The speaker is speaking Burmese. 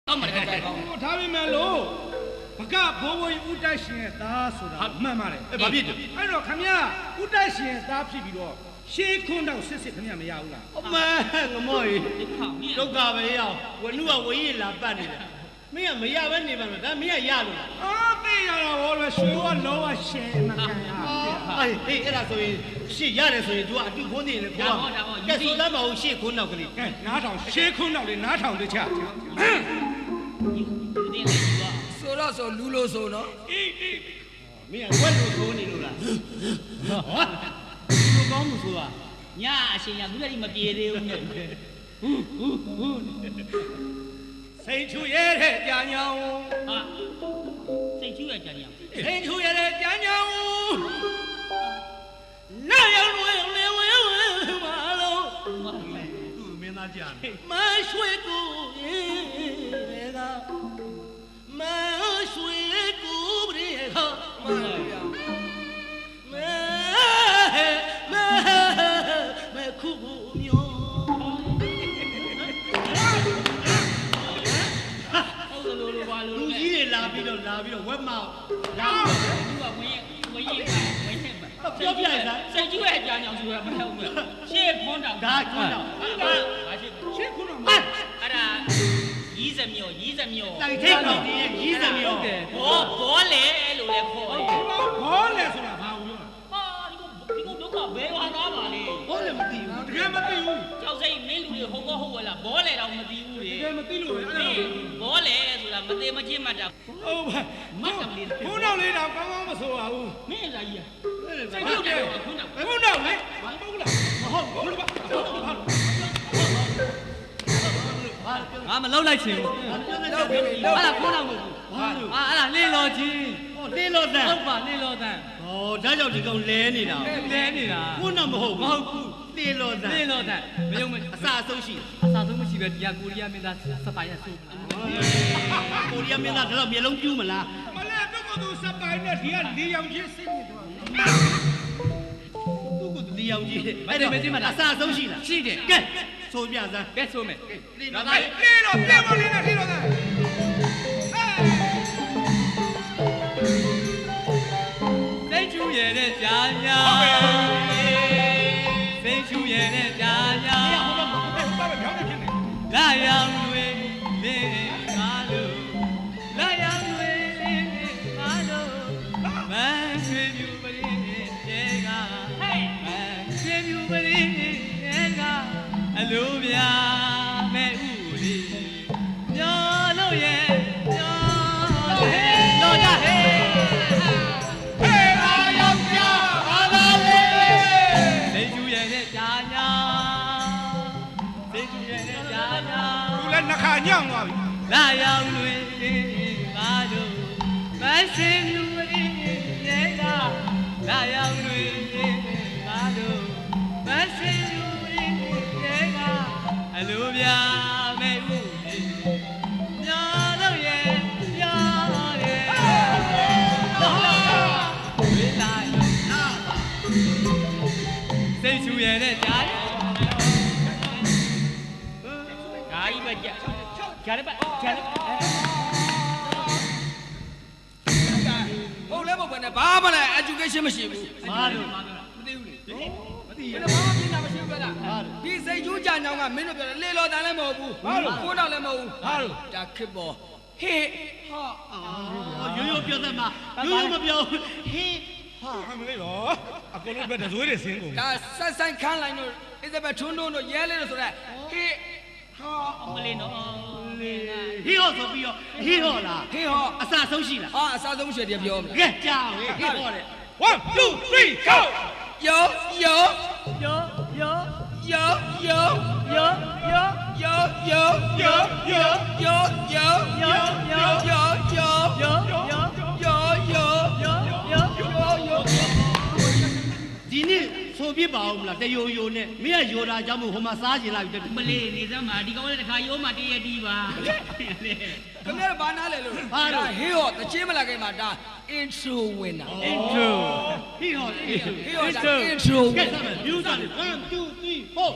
ဟုတ်မှာတယ်ဒါပေမဲ့လို့ဘကဘိုးဘိုးဦးတိုက်ရှင်ရဲ့သားဆိုတာမှန်ပါတယ်ဘာဖြစ်တယ်အဲ့တော့ခမရဦးတိုက်ရှင်ရဲ့သားဖြစ်ပြီးတော့ရှေးခွန်းတော့စစ်ခမရမရဘူးလားအမေငမောကြီးဒုက္ခပဲရောက်ဝနုကဝေးရလာပတ်နေတယ်မင်းကမရပဲနေပါတော့ဒါမင်းကရလို့အော်သိရတာဘောလေရွှေကလောကရှယ်မကန်ရဟေးအဲ့ဒါဆိုရင်ရှေ့ရတယ်ဆိုရင် तू အတူခွန်းနေတယ်ခေါ်ကဲဆိုသားမဟုတ်ရှေ့ခွန်းတော့ကလေးကဲနားထောင်ရှေးခွန်းတော့လေနားထောင်တချဆိုတော့ဆိုလူလို့ဆိုနော်မင်းကဝက်လို့ဆိုနေလို့လားလူကောင်းမှုဆိုတာညအရှင်ရဘူးလည်းမပြေသေးဘူးနဲ့စိတ်ချူရဲတဲ့ကြာညောင်းဟာစိတ်ချူရဲ့ကြာညောင်းစိတ်ချူရဲတဲ့ကြာညောင်းနာရောက်လွယ်လေဝဲမလို့သူ့မင်းသားကြာမရွှေကိုရေကမရွှေကိုရေကမခုမျိုးဟုတ်တယ်လို့ဘာလို့လူကြီးတွေလာပြီးတော့ဝက်မောက်လာသူကဝင်းပြောပြရစားစိတ်ကျူးရဲ့ကြာညောင်ဆိုတာမဟုတ်ဘူးရှေ့ခွန်းတောင်ဒါခွန်းတောင်ဘာရှေ့ရှေ့ခွန်းတောင်အဲ့ဒါရီးစမြောတိုက်ထိတ်တော်ကြီးရဲ့ရီးစမြောဘောလေလို့လည်းခေါ်တယ်ဘောလေဆိုတာဘာလို့ဟာဒီကဒုက္ခဘယ်ဝါသားပါလေဘောလေမသိဘူးတကယ်မသိဘူးကြောက်စိတ်မင်းလူတွေဟုတ်ဝဲလားဘောလေတော့မသိဘူးလေတကယ်မသိလို့ပဲအဲ့ဒါဘောလေဆိုတာမသေးမချင်းမှတ်တာဟုတ်ပါမတ်တယ်လေဘုန်းတော်လေးတော့ကောင်းကောင်းမဆိုပါဘူးမင်းလာကြီးစိတ်ပြုတ်တယ်ဘုန်းတော်လေဘာဟုတ်လားမဟုတ်ဘူးငါမလောက်လိုက်ချင်ဘူးဟာလားခွန်းတော့မဟုတ်ဘူးအဲ့ဒါလင်းလောကြီးလင်းလောတန်ဟုတ်ပါလင်းလောတန်ဒါကြောင့်ဒီကောင်လဲနေတာခွန်းတော့မဟုတ်ဘူးလင်းလောတန်မယုံမအစာအဆုံးရှိအစာဆုံးမရှိပဲဒီကကိုရီးယားမင်းသားစပိုင်ရဆိုးကိုရီးယားမင်းသားတော့မျက်လုံးပြူးမလားမလဲတော့ကိုသူစပိုင်နဲ့ဒီကလေးယောက်ချင်းစစ်နေတော့သူကလေးယောက်ကြီးအဲ့ဒါမသိမှလားအစာဆုံးရှိလားရှိတယ်ကဲဆိုပြစမ်းကဲဆိုမယ်ဒါကလေးတော့ပြန်မလေးနဲ့ဒီတော့ကစိတ်ချူရဲ့တဲ့ကြာညာစိတ်ချူရဲ့တဲ့ကြာညာလာရောက်တွေလင်းကားလို့လာရောက်တွေလင်းကားလို့မန်းရွှေမြူပရင်းရဲ့ကမန်းရွှေမြူပရင်းရဲ့ကအလိုပြမဲ့ဥလေးညောလို့ရဲ့ညောလို့ကြဟဲ့နှခါညောင်းသွားပြီလာရောက်လွင်ပါတို့မဆင်းမြူရင်းရဲ့ကလာရောက်လွင်ပါတို့မဆင်းမြူရင်းရဲ့ကအလိုပြမဲ့ဥညောလို့ရဲ့ညောရဲ့ဝေးလာစိတ်ချူရဲ့တဲ့ကြားကြီးပဲကြာတယ်ပါဟုတ်လဲမဟုတ်ပဲနဲ့ဘာမှလည်း education မရှိဘူးဘာလို့မသိဘူးလေမသိဘူးဘာမှပြင်တာမရှိဘူးလားဒီစိတ်ကျူးကြညောင်းကမင်းတို့ပြောတယ်လေလော်တန်လည်းမဟုတ်ဘူးခိုးတော့လည်းမဟုတ်ဘူးဒါခစ်ပေါ်ဟေးဟာရိုးပြောသမှာရိုးမပြောဟေးဟာမလေးတော့အကုန်လုံးပဲတဇွေးတွေဆင်းကုန်ဒါဆက်ဆိုင်ခန်းလိုက်တို့အစ်စပထွန်းတို့ရဲလေးတို့ဆိုတဲ့ဟေးဟာမလေးနော်ဟီဟောဆိုပြီးတော့ဟီဟောလားဟေးဟောအစာဆုံးရှိလားဟာအစာဆုံးရှိတယ်ပြောမလားကဲကြောက်ဟီဟောတယ်1 2 3 go ယောယောယောယောယောယောယောယောယောယောယောယောယောယောယောယောယောဒီနေ့ဆိုပြပါဦးမလားတယိုယိုနဲ့မင်းကယိုတာကြောင့်မို့ဟိုမှာစားကျင်လာပြီမလေးနေစမ်းပါဒီကောင်လည်းတစ်ခါရိုးမှတည့်ရတီးပါခင်ဗျားဘာနားလဲလို့ဟာတော့ဟေးဟောတချင်းမလာခင်မှာဒါ intro ဝင်တာ intro ဟေးဟော intro ကဲစမ်းမယ် music 1 2 3 4